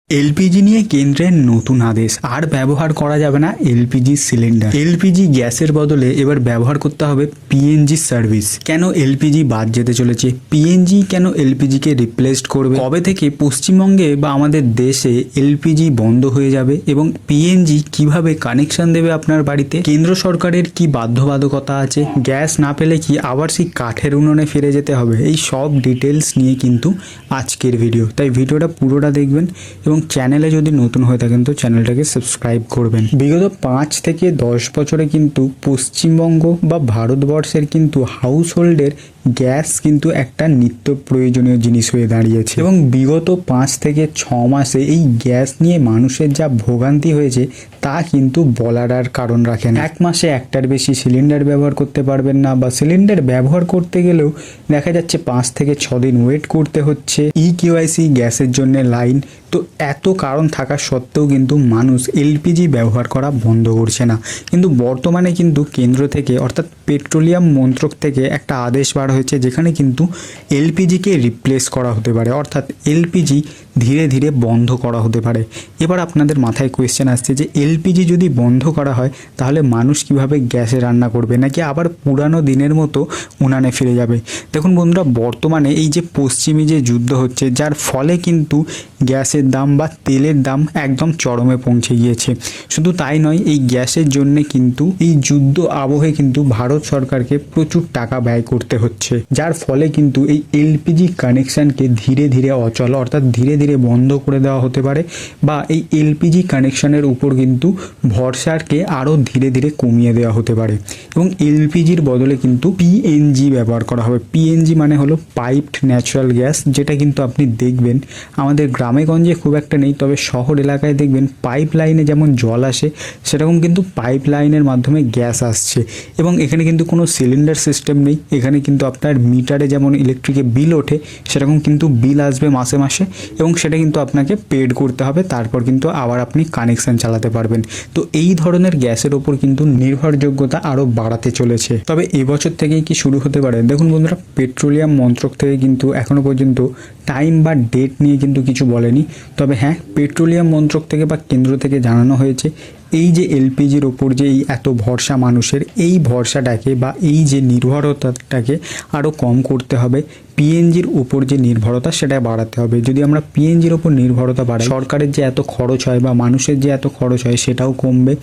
LPG নিয়ে কেন্দ্রের নতুন আদেশ, আর ব্যবহার করা যাবে না এলপিজি সিলিন্ডার। এলপিজি গ্যাসের বদলে এবার ব্যবহার করতে হবে পিএনজি সার্ভিস। কেন এলপিজি বাদ যেতে চলেছে? পিএনজি কেন এলপিজি কে রিপ্লেসড করবে? কবে থেকে পশ্চিমবঙ্গে বা আমাদের দেশে এলপিজি বন্ধ হয়ে যাবে এবং পিএনজি কিভাবে কানেকশন দেবে আপনার বাড়িতে? কেন্দ্র সরকারের কি বাধ্যবাধকতা আছে? গ্যাস না পেলে কি আবার সেই কাঠের উনুনে ফিরে যেতে হবে? এই সব ডিটেলস নিয়ে কিন্তু আজকের ভিডিও, তাই ভিডিওটা পুরোটা দেখবেন এবং চ্যানেলে যদি নতুন হয়ে থাকেন তো চ্যানেলটাকে সাবস্ক্রাইব করবেন। বিগত 5 থেকে 10 বছরে কিন্তু পশ্চিমবঙ্গ বা ভারতবর্ষের কিন্তু হাউস হোল্ডের গ্যাস কিন্তু একটা নিত্য প্রয়োজনীয় জিনিস হয়ে দাঁড়িয়েছে এবং বিগত 5 থেকে 6 মাসে এই গ্যাস নিয়ে মানুষের যা ভোগান্তি হয়েছে তা কিন্তু বলার আর কারণ রাখে না। এক মাসে একটার বেশি সিলিন্ডার ব্যবহার করতে পারবেন না, বা সিলিন্ডার ব্যবহার করতে গেলেও দেখা যাচ্ছে 5 থেকে 6 দিন ওয়েট করতে হচ্ছে। ইকেওয়াইসি গ্যাসের জন্য লাইন, তো এত কারণ থাকা সত্ত্বেও কিন্তু মানুষ এলপিজি ব্যবহার করা বন্ধ করছে না। কিন্তু বর্তমানে কিন্তু কেন্দ্র থেকে অর্থাৎ পেট্রোলিয়াম মন্ত্রক থেকে একটা আদেশ বার হয়েছে, যেখানে কিন্তু এলপিজিকে রিপ্লেস করা হতে পারে, অর্থাৎ এলপিজি ধীরে ধীরে বন্ধ করা হতে পারে। এবার আপনাদের মাথায় কোয়েশ্চেন আসছে যে এলপিজি যদি বন্ধ করা হয় তাহলে মানুষ কিভাবে গ্যাসে রান্না করবে, নাকি আবার পুরানো দিনের মতো উনানে ফিরে যাবে? দেখুন বন্ধুরা, বর্তমানে এই যে পশ্চিমী যে যুদ্ধ হচ্ছে, যার ফলে কিন্তু গ্যাসের দাম বা তেলের দাম একদম চরমে পৌঁছে গিয়েছে। শুধু তাই নয়, এই গ্যাসের জন্যে কিন্তু এই যুদ্ধ আবহে কিন্তু ভারত সরকারকে প্রচুর টাকা ব্যয় করতে হচ্ছে, যার ফলে কিন্তু এই এলপিজি কানেকশনকে ধীরে ধীরে অচল অর্থাৎ ধীরে ধীরে বন্ধ করে দেওয়া হতে পারে, বা এই এলপিজি কানেকশনের উপর কিন্তু ভরসাকে আরও ধীরে ধীরে কমিয়ে দেওয়া হতে পারে এবং এলপিজির বদলে কিন্তু পিএনজি ব্যবহার করা হবে। পিএনজি মানে হলো পাইপড ন্যাচারাল গ্যাস, যেটা কিন্তু আপনি দেখবেন আমাদের গ্রামে গঞ্জে খুব একটা নেই, তবে শহর এলাকায় দেখবেন পাইপ লাইনে যেমন জল আসে সেরকম কিন্তু পাইপ লাইনের মাধ্যমে গ্যাস আসছে এবং এখানে কিন্তু কোনো সিলিন্ডার সিস্টেম নেই। এখানে কিন্তু আপনার মিটারে যেমন ইলেকট্রিকে বিল ওঠে সেরকম কিন্তু বিল আসবে মাসে মাসে এবং সেটা কিন্তু আপনাকে পেড করতে হবে, তারপর কিন্তু আবার আপনি কানেকশন চালাতে পারবেন। তো এই ধরনের গ্যাসের ওপর কিন্তু নির্ভরযোগ্যতা আরও বাড়াতে চলেছে। তবে এবছর থেকেই কি শুরু হতে পারে? দেখুন বন্ধুরা, পেট্রোলিয়াম মন্ত্রক থেকে কিন্তু এখনো পর্যন্ত টাইম বা ডেট নিয়ে কিন্তু কিছু বলেনি। তবে হ্যাঁ, পেট্রোলিয়াম মন্ত্রক থেকে বা কেন্দ্র থেকে জানানো হয়েছে এই যে এলপিজির ওপর যে এই এত ভরসা মানুষের, এই ভরসাটাকে বা এই যে নির্ভরতাটাকে আরও কম করতে হবে। পিএনজির উপর যে নির্ভরতা সেটা বাড়াতে হবে। যদি আমরা পিএনজির ওপর নির্ভরতা বাড়াই, সরকারের যে এত খরচ হয় বা মানুষের যে এত খরচ হয় সেটাও কমবে।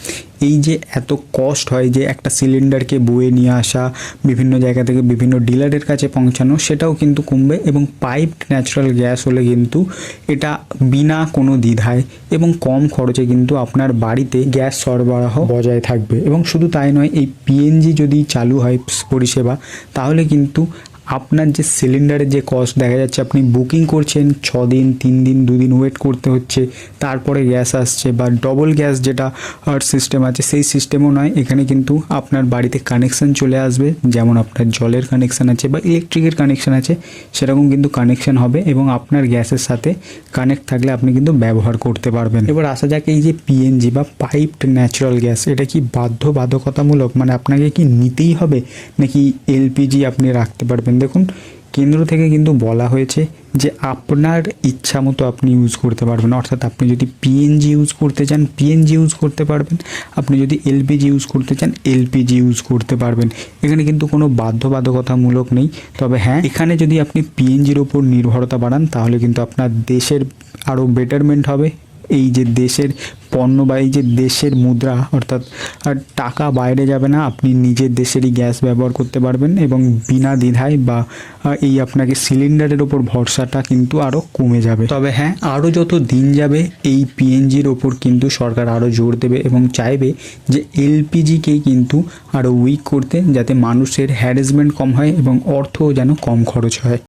এই যে এত কষ্ট হয় যে একটা সিলিন্ডারকে বয়ে নিয়ে আসা, বিভিন্ন জায়গা থেকে বিভিন্ন ডিলারের কাছে পৌঁছানো, সেটাও কিন্তু কমবে এবং পাইপড ন্যাচারাল গ্যাস হলে কিন্তু এটা বিনা কোনো দ্বিধায় এবং কম খরচে কিন্তু আপনার বাড়িতে গ্যাস সরবরাহ বজায় থাকবে। এবং শুধু তাই নয়, এই পিএনজি যদি চালু হয় পরিষেবা, তাহলে কিন্তু আপনার যে সিলিন্ডারের যে কস্ট দেখা যাচ্ছে, আপনি বুকিং করছেন 6 দিন 3 দিন 2 দিন ওয়েট করতে হচ্ছে, তারপরে গ্যাস আসছে, বা ডবল গ্যাস যেটা সিস্টেম আছে সেই সিস্টেমও নয়। এখানে কিন্তু আপনার বাড়িতে কানেকশান চলে আসবে, যেমন আপনার জলের কানেকশান আছে বা ইলেকট্রিকের কানেকশান আছে সেরকম কিন্তু কানেকশান হবে এবং আপনার গ্যাসের সাথে কানেক্ট থাকলে আপনি কিন্তু ব্যবহার করতে পারবেন। এবার আসা যাক এই যে পিএনজি বা পাইপড ন্যাচারাল গ্যাস, এটা কি বাধ্যবাধকতামূলক, মানে আপনাকে কি নিতেই হবে, নাকি এলপিজি আপনি রাখতে পারবেন? দেখুন, কেন্দ্র থেকে কিন্তু বলা হয়েছে যে আপনার ইচ্ছা মতো আপনি ইউজ করতে পারবেন, অর্থাৎ আপনি যদি পিএনজি ইউজ করতে চান পিএনজি ইউজ করতে পারবেন, আপনি যদি এলপিজি ইউজ করতে চান এলপিজি ইউজ করতে পারবেন। এখানে কিন্তু কোনো বাধ্যবাধকতামূলক নেই। তবে হ্যাঁ, এখানে যদি আপনি পিএনজির ওপর নির্ভরতা বাড়ান তাহলে কিন্তু আপনার দেশের আরও বেটারমেন্ট হবে। এই যে দেশের পণ্য বা এই যে দেশের মুদ্রা অর্থাৎ টাকা বাইরে যাবে না, আপনি নিজের দেশেরই গ্যাস ব্যবহার করতে পারবেন এবং বিনা দ্বিধায়, বা এই আপনাকে সিলিন্ডারের ওপর ভরসাটা কিন্তু আরও কমে যাবে। তবে হ্যাঁ, আরও যত দিন যাবে এই পিএনজির ওপর কিন্তু সরকার আরও জোর দেবে এবং চাইবে যে এলপিজিকেই কিন্তু আরও উইক করতে, যাতে মানুষের হ্যারাসমেন্ট কম হয় এবং অর্থও যেন কম খরচ হয়।